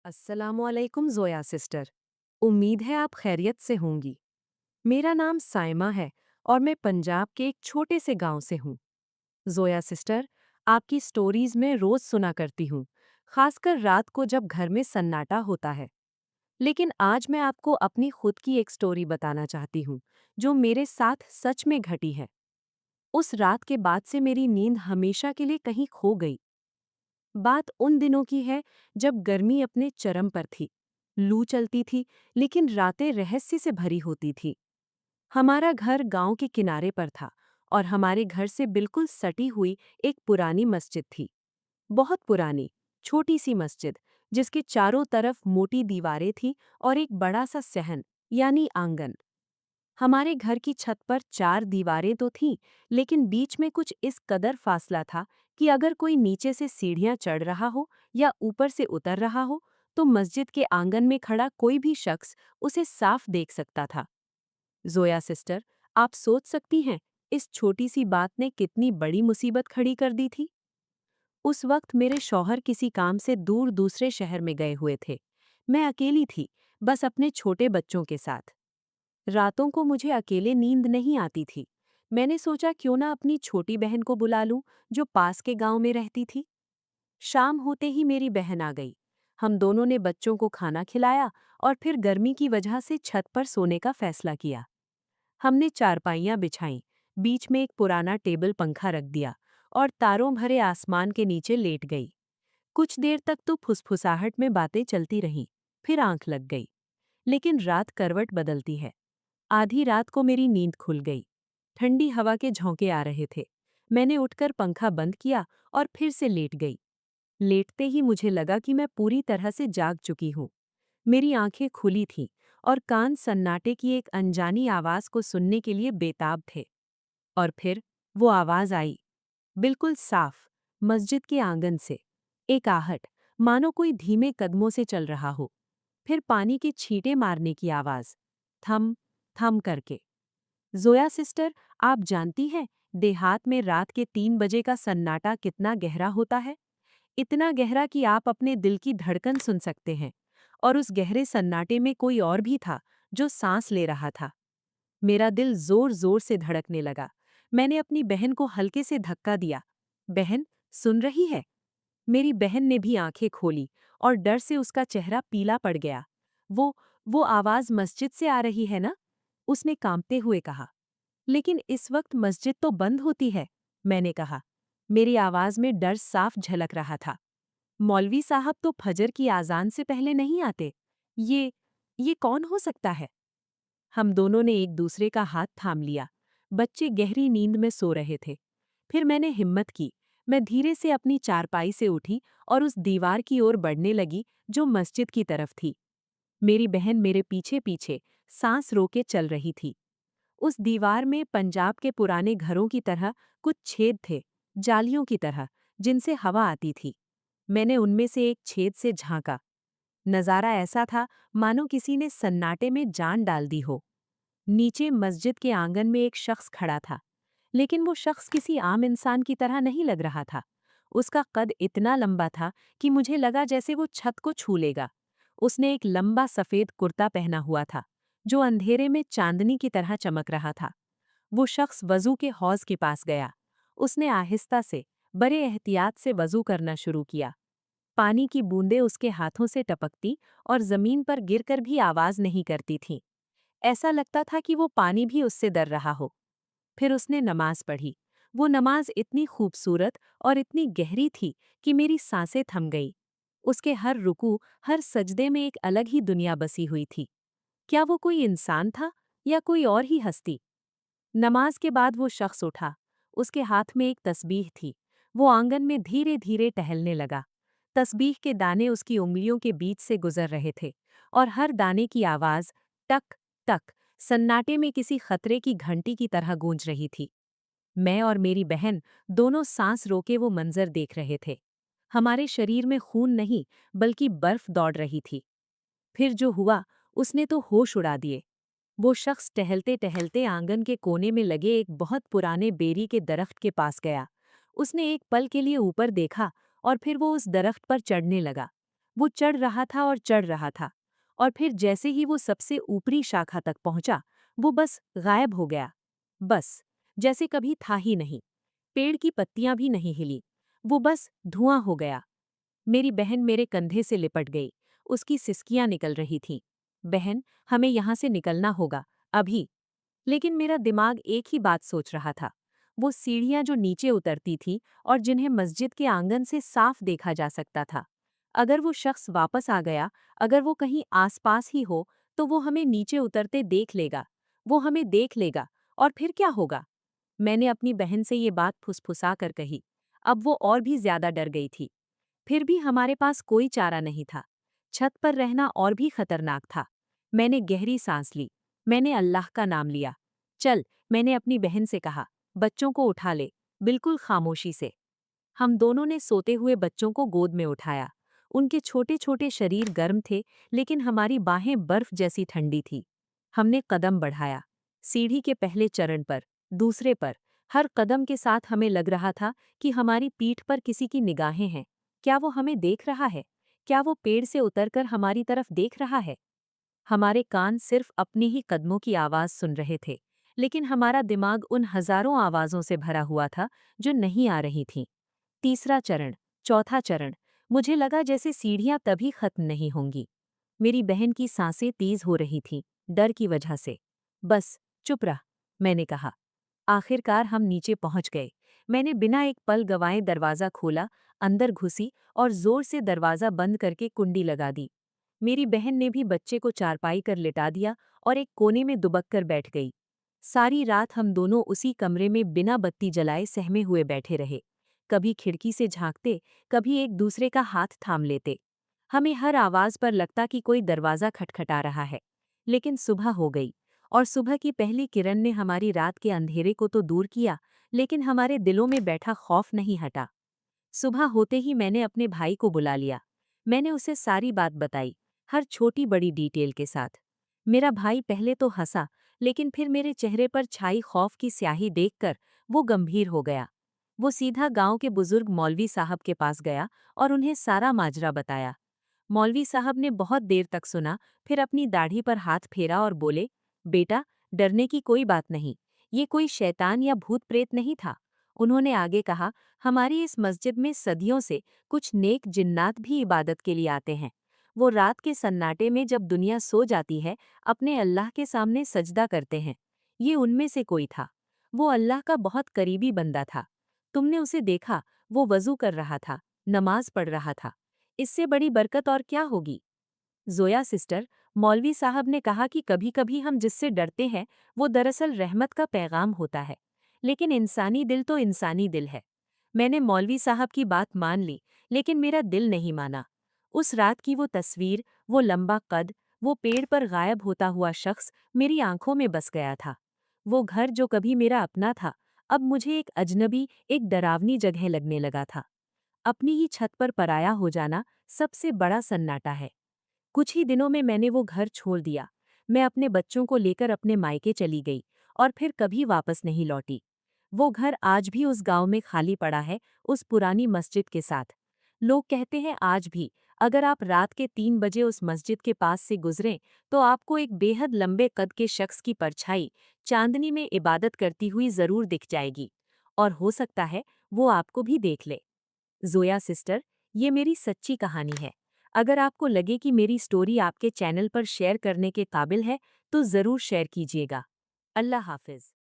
अस्सलामुअलैकुम ज़ोया सिस्टर। उम्मीद है आप खैरियत से होंगी। मेरा नाम साइमा है और मैं पंजाब के एक छोटे से गांव से हूँ। ज़ोया सिस्टर, आपकी स्टोरीज में रोज़ सुना करती हूँ, खासकर रात को जब घर में सन्नाटा होता है। लेकिन आज मैं आपको अपनी खुद की एक स्टोरी बताना चाहती हूँ, जो मेरे साथ सच में घटी है। उस रात के बाद से मेरी नींद हमेशा के लिए कहीं खो गई। बात उन दिनों की है जब गर्मी अपने चरम पर थी। लू चलती थी, लेकिन रातें रहस्य से भरी होती थी। हमारा घर गांव के किनारे पर था और हमारे घर से बिल्कुल सटी हुई एक पुरानी मस्जिद थी। बहुत पुरानी, छोटी सी मस्जिद, जिसके चारों तरफ मोटी दीवारें थीं और एक बड़ा सा सहन यानी आंगन। हमारे घर की छत पर चार दीवारें तो थीं, लेकिन बीच में कुछ इस कदर फासला था कि अगर कोई नीचे से सीढ़ियां चढ़ रहा हो या ऊपर से उतर रहा हो, तो मस्जिद के आंगन में खड़ा कोई भी शख्स उसे साफ देख सकता था। जोया सिस्टर, आप सोच सकती हैं, इस छोटी सी बात ने कितनी बड़ी मुसीबत खड़ी कर दी थी। उस वक्त मेरे शौहर किसी काम से दूर दूसरे शहर में गए हुए थे। मैं अकेली थी, बस अपने छोटे बच्चों के साथ। रातों को मुझे अकेले नींद नहीं आती थी। मैंने सोचा क्यों ना अपनी छोटी बहन को बुला लूं, जो पास के गांव में रहती थी। शाम होते ही मेरी बहन आ गई। हम दोनों ने बच्चों को खाना खिलाया और फिर गर्मी की वजह से छत पर सोने का फैसला किया। हमने चारपाइयां बिछाईं, बीच में एक पुराना टेबल पंखा रख दिया और तारों भरे आसमान के नीचे लेट गई। कुछ देर तक तो फुसफुसाहट में बातें चलती रहीं, फिर आंख लग गई। लेकिन रात करवट बदलती है। आधी रात को मेरी नींद खुल गई। ठंडी हवा के झोंके आ रहे थे। मैंने उठकर पंखा बंद किया और फिर से लेट गई। लेटते ही मुझे लगा कि मैं पूरी तरह से जाग चुकी हूँ। मेरी आंखें खुली थीं और कान सन्नाटे की एक अनजानी आवाज को सुनने के लिए बेताब थे। और फिर वो आवाज आई, बिल्कुल साफ, मस्जिद के आंगन से। एक आहट, मानो कोई धीमे कदमों से चल रहा हो। फिर पानी के छींटे मारने की आवाज, थम थम करके। जोया सिस्टर, आप जानती हैं, देहात में रात के 3 बजे का सन्नाटा कितना गहरा होता है। इतना गहरा कि आप अपने दिल की धड़कन सुन सकते हैं। और उस गहरे सन्नाटे में कोई और भी था, जो सांस ले रहा था। मेरा दिल जोर जोर से धड़कने लगा। मैंने अपनी बहन को हल्के से धक्का दिया। बहन, सुन रही है? मेरी बहन ने भी आंखें खोली और डर से उसका चेहरा पीला पड़ गया। वो वो आवाज मस्जिद से आ रही है ना? उसने कांपते हुए कहा। लेकिन इस वक्त मस्जिद तो बंद होती है, मैंने कहा। मेरी आवाज में डर साफ झलक रहा था। मौलवी साहब तो फजर की आजान से पहले नहीं आते। ये कौन हो सकता है? हम दोनों ने एक दूसरे का हाथ थाम लिया। बच्चे गहरी नींद में सो रहे थे। फिर मैंने हिम्मत की। मैं धीरे से अपनी चारपाई से उठी और उस दीवार की ओर बढ़ने लगी, जो मस्जिद की तरफ थी। मेरी बहन मेरे पीछे पीछे सांस रोके चल रही थी। उस दीवार में पंजाब के पुराने घरों की तरह कुछ छेद थे, जालियों की तरह, जिनसे हवा आती थी। मैंने उनमें से एक छेद से झांका। नज़ारा ऐसा था मानो किसी ने सन्नाटे में जान डाल दी हो। नीचे मस्जिद के आंगन में एक शख्स खड़ा था, लेकिन वो शख्स किसी आम इंसान की तरह नहीं लग रहा था। उसका कद इतना लंबा था कि मुझे लगा जैसे वो छत को छू लेगा। उसने एक लंबा सफ़ेद कुर्ता पहना हुआ था, जो अंधेरे में चांदनी की तरह चमक रहा था। वो शख्स वज़ू के हौज़ के पास गया। उसने आहिस्ता से, बड़े एहतियात से वज़ू करना शुरू किया। पानी की बूंदें उसके हाथों से टपकती और ज़मीन पर गिरकर भी आवाज़ नहीं करती थीं। ऐसा लगता था कि वो पानी भी उससे डर रहा हो। फिर उसने नमाज पढ़ी। वो नमाज इतनी खूबसूरत और इतनी गहरी थी कि मेरी सांसें थम गई। उसके हर रुकू, हर सजदे में एक अलग ही दुनिया बसी हुई थी। क्या वो कोई इंसान था या कोई और ही हस्ती? नमाज के बाद वो शख्स उठा। उसके हाथ में एक तस्बीह थी। वो आंगन में धीरे धीरे टहलने लगा। तस्बीह के दाने उसकी उंगलियों के बीच से गुजर रहे थे और हर दाने की आवाज टक टक सन्नाटे में किसी खतरे की घंटी की तरह गूंज रही थी। मैं और मेरी बहन दोनों सांस रोके वो मंजर देख रहे थे। हमारे शरीर में खून नहीं, बल्कि बर्फ दौड़ रही थी। फिर जो हुआ, उसने तो होश उड़ा दिए। वो शख्स टहलते टहलते आंगन के कोने में लगे एक बहुत पुराने बेरी के दरख्त के पास गया। उसने एक पल के लिए ऊपर देखा और फिर वो उस दरख्त पर चढ़ने लगा। वो चढ़ रहा था और चढ़ रहा था, और फिर जैसे ही वो सबसे ऊपरी शाखा तक पहुंचा, वो बस गायब हो गया। बस, जैसे कभी था ही नहीं। पेड़ की पत्तियां भी नहीं हिली, वो बस धुआं हो गया। मेरी बहन मेरे कंधे से लिपट गई, उसकी सिसकियां निकल रही थीं। बहन, हमें यहां से निकलना होगा, अभी। लेकिन मेरा दिमाग एक ही बात सोच रहा था। वो सीढ़ियां जो नीचे उतरती थी और जिन्हें मस्जिद के आंगन से साफ देखा जा सकता था। अगर वो शख्स वापस आ गया, अगर वो कहीं आसपास ही हो, तो वो हमें नीचे उतरते देख लेगा। वो हमें देख लेगा, और फिर क्या होगा? मैंने अपनी बहन से ये बात फुसफुसा कर कही। अब वो और भी ज्यादा डर गई थी। फिर भी हमारे पास कोई चारा नहीं था। छत पर रहना और भी खतरनाक था। मैंने गहरी सांस ली। मैंने अल्लाह का नाम लिया। चल, मैंने अपनी बहन से कहा, बच्चों को उठा ले, बिल्कुल खामोशी से। हम दोनों ने सोते हुए बच्चों को गोद में उठाया। उनके छोटे छोटे शरीर गर्म थे, लेकिन हमारी बाहें बर्फ जैसी ठंडी थी। हमने कदम बढ़ाया। सीढ़ी के पहले चरण पर, दूसरे पर। हर कदम के साथ हमें लग रहा था कि हमारी पीठ पर किसी की निगाहें हैं। क्या वो हमें देख रहा है? क्या वो पेड़ से उतरकर हमारी तरफ देख रहा है? हमारे कान सिर्फ अपनी ही कदमों की आवाज सुन रहे थे, लेकिन हमारा दिमाग उन हजारों आवाजों से भरा हुआ था जो नहीं आ रही थीं। तीसरा चरण, चौथा चरण। मुझे लगा जैसे सीढ़ियां तभी खत्म नहीं होंगी। मेरी बहन की सांसें तेज हो रही थीं, डर की वजह से। बस, चुप रह, मैंने कहा। आखिरकार हम नीचे पहुंच गए। मैंने बिना एक पल गवाए दरवाजा खोला, अंदर घुसी और जोर से दरवाजा बंद करके कुंडी लगा दी। मेरी बहन ने भी बच्चे को चारपाई कर लिटा दिया और एक कोने में दुबक कर बैठ गई। सारी रात हम दोनों उसी कमरे में बिना बत्ती जलाए सहमे हुए बैठे रहे। कभी खिड़की से झांकते, कभी एक दूसरे का हाथ थाम लेते। हमें हर आवाज पर लगता कि कोई दरवाजा खटखटा रहा है। लेकिन सुबह हो गई, और सुबह की पहली किरण ने हमारी रात के अंधेरे को तो दूर किया, लेकिन हमारे दिलों में बैठा खौफ नहीं हटा। सुबह होते ही मैंने अपने भाई को बुला लिया। मैंने उसे सारी बात बताई, हर छोटी बड़ी डिटेल के साथ। मेरा भाई पहले तो हंसा, लेकिन फिर मेरे चेहरे पर छाई खौफ की स्याही देखकर वो गंभीर हो गया। वो सीधा गांव के बुजुर्ग मौलवी साहब के पास गया और उन्हें सारा माजरा बताया। मौलवी साहब ने बहुत देर तक सुना, फिर अपनी दाढ़ी पर हाथ फेरा और बोले, बेटा, डरने की कोई बात नहीं। ये कोई शैतान या भूत प्रेत नहीं था। उन्होंने आगे कहा, हमारी इस मस्जिद में सदियों से कुछ नेक जिन्नात भी इबादत के लिए आते हैं। वो रात के सन्नाटे में जब दुनिया सो जाती है, अपने अल्लाह के सामने सजदा करते हैं। ये उनमें से कोई था। वो अल्लाह का बहुत करीबी बंदा था। तुमने उसे देखा, वो वजू कर रहा था, नमाज पढ़ रहा था। इससे बड़ी बरकत और क्या होगी? जोया सिस्टर, मौलवी साहब ने कहा कि कभी-कभी हम जिससे डरते हैं, वो दरअसल रहमत का पैगाम होता है। लेकिन इंसानी दिल तो इंसानी दिल है। मैंने मौलवी साहब की बात मान ली, लेकिन मेरा दिल नहीं माना। उस रात की वो तस्वीर, वो लंबा कद, वो पेड़ पर गायब होता हुआ शख्स मेरी आंखों में बस गया था। वो घर जो कभी मेरा अपना था, अब मुझे एक अजनबी, एक डरावनी जगह लगने लगा था। अपनी ही छत पर पराया हो जाना सबसे बड़ा सन्नाटा है। कुछ ही दिनों में मैंने वो घर छोड़ दिया। मैं अपने बच्चों को लेकर अपने मायके चली गई और फिर कभी वापस नहीं लौटी। वो घर आज भी उस गांव में खाली पड़ा है, उस पुरानी मस्जिद के साथ। लोग कहते हैं आज भी, अगर आप रात के 3 बजे उस मस्जिद के पास से गुजरें, तो आपको एक बेहद लंबे कद के शख्स की परछाई चांदनी में इबादत करती हुई जरूर दिख जाएगी। और हो सकता है वो आपको भी देख ले। जोया सिस्टर, ये मेरी सच्ची कहानी है। अगर आपको लगे कि मेरी स्टोरी आपके चैनल पर शेयर करने के काबिल है, तो ज़रूर शेयर कीजिएगा। अल्लाह हाफ़िज़।